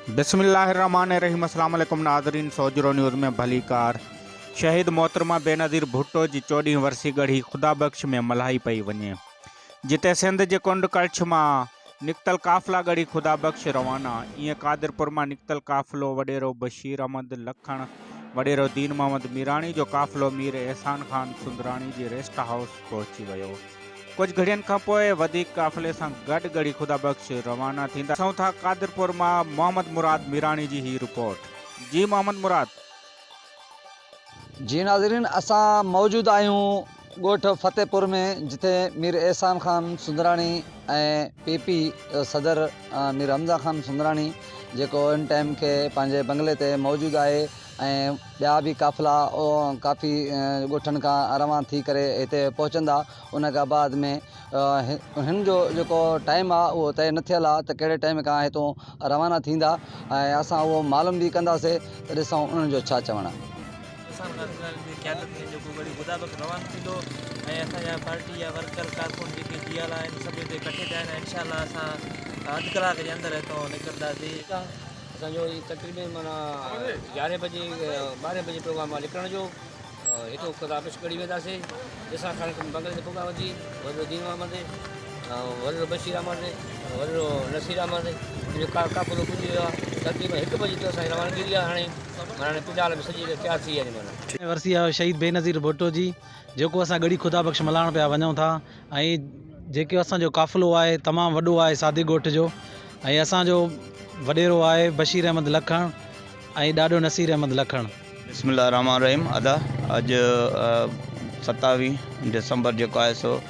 बिस्मिल्लाहिर्रहमानिर्रहीम। अस्सलाम वालेकुम नाज़रीन, सोजरो न्यूज़ में भली कार। शहीद मोहतरमा बेनज़ीर भुट्टो जी 14 वर्सी गढ़ी खुदा बख्श में मल्हाई पई वञे, जिते सिंध जे कुंड कच्छ मां निकतल काफ़िला गढ़ी खुदा बख्श रवाना। ईअं कादिरपुर मां निकतल काफ़िलो वडेरो बशीर अहमद लखण, वडेरो दीन मोहम्मद मीराणी जो काफ़िलो मीर एहसान खान सुंदराणी जी रेस्ट हाउस पहुची वियो। कुछ घड़ियन खां पोइ वधीक काफ़िले सां गॾु गढ़ी खुदा बख्श रवाना थींदा। ॾिसूं था कादिरपुर मां मोहम्मद मुराद मीराणी जी ही रिपोर्ट। जी मोहम्मद मुराद। जी नाज़रीन, असां मौजूद आहियूं ॻोठ फतेहपुर में, जिथे मीर एहसान खान सुंदराणी ऐं पीपी सदर मीर हमज़ा खान सुंदराणी जेको इन टाइम के पंहिंजे बंगले ते मौजूदु आहे ऐं ॿिया बि काफ़िला काफ़ी ॻोठनि खां रवाना थी करे हिते पहुचंदा। उन खां बाद में हिन जो जेको टाइम आहे उहो तय न थियल आहे त कहिड़े टाइम खां हितां रवाना थींदा ऐं असां उहो मालूम बि कंदासीं त ॾिसूं उन्हनि जो छा चवणु आहे। क़यादत में जेको गढ़ी खुदा बख्श रवानो थींदो ऐं असांजा पार्टी जा वर्कर कारकुन जेके जीअल आहिनि सभु हिते इकठे थिया आहिनि। इंशाअल्लाह असां अधु कलाक जे अंदरि हितां निकिरंदासीं। असांजो तक़रीबन माना 11 बजे 12 बजे प्रोग्राम आहे निकिरण जो। हितां खुदा बख्श गढ़ी वेंदासीं। ॾिसां खान बंगले ते प्रोग्राम वधी वॾो दीन अहमद, वॾो बशीर अहमद, वॾो नसीर अहमद जो काफ़िलो पुॼी वियो आहे। तक़रीबन 1 बजे ते असांजी रवानगी आहे। हाणे पुॼाल में सॼी तयारु थी वञे। माना वर्सी आहे शहीद बेनज़ीर भुट्टो जी, जेको असां गढ़ी खुदा बख्श मल्हाइण पिया वञूं था। ऐं जेके असांजो काफ़िलो आहे तमामु वॾो आहे सादी ॻोठ जो, ऐं असांजो वॾेरो आहे बशीर अहमद लखण ऐं ॾाॾो नसीर अहमद लखण। बिस्मिल्लाहिर्रहमानिर्रहीम। अॼु 27 दिसंबर जेको आहे सो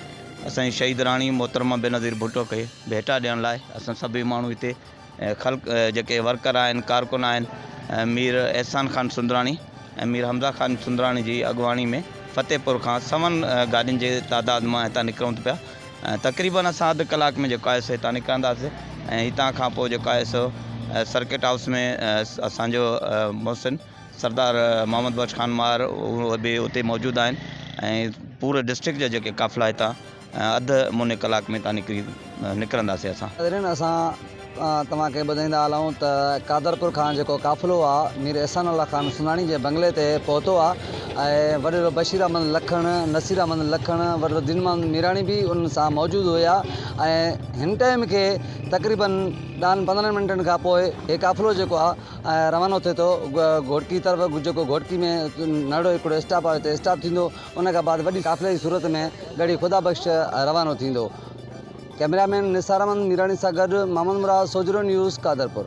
असांजी शहीद राणी मोहतरमा बेनज़ीर भुट्टो खे भेटा ॾियण लाइ असां सभई माण्हू हिते ख़ल्क़ जेके वर्कर आहिनि कारकुन आहिनि, मीर एहसान खान सुंदराणी ऐं मीर हमज़ा खान सुंदराणी जी अॻुवाणी में फतेहपुर खां 7 गाॾियुनि जे तादाद मां हितां निकिरूं पिया। तक़रीबन असां अधु कलाक में जेको आहे सो हितां निकिरंदासीं ऐं हितां खां पोइ जेको आहे सो सर्किट हाउस में असांजो मोहसिन सरदार मोहम्मद बख्श खान मार उहे बि उते मौजूदु आहिनि ऐं पूरे डिस्ट्रिक्ट जा जेके काफ़िला हितां अधु मुने कलाक में हितां निकिरंदासीं असां तव्हांखे ॿुधाईंदा हलूं त कादरपुर खां जेको काफ़िलो आहे मीर एहसान खान सुंदराणी जे बंगले ते पहुतो आहे ऐं वॾेरो बशीर अहमद लखण, नसीर अहमद लखण, वॾेरो दीन मोहम्मद मीराणी बि उन्हनि सां मौजूदु हुया। ऐं हिन टाइम खे तक़रीबन 10-15 मिंटनि खां पोइ हे काफ़िलो जेको आहे रवानो थिए थो घोटकी तरफ़। जेको घोटकी में नंढो हिकिड़ो स्टॉप आहे हिते स्टॉप थींदो। उन खां बाद वॾी काफ़िले जी सूरत में गढ़ी खुदा बख्श रवानो थींदो। कैमरामैन निसार अहमद मीराणी सां गॾु मोहम्मद मुराद, सोजरो न्यूज़, कादरपुर।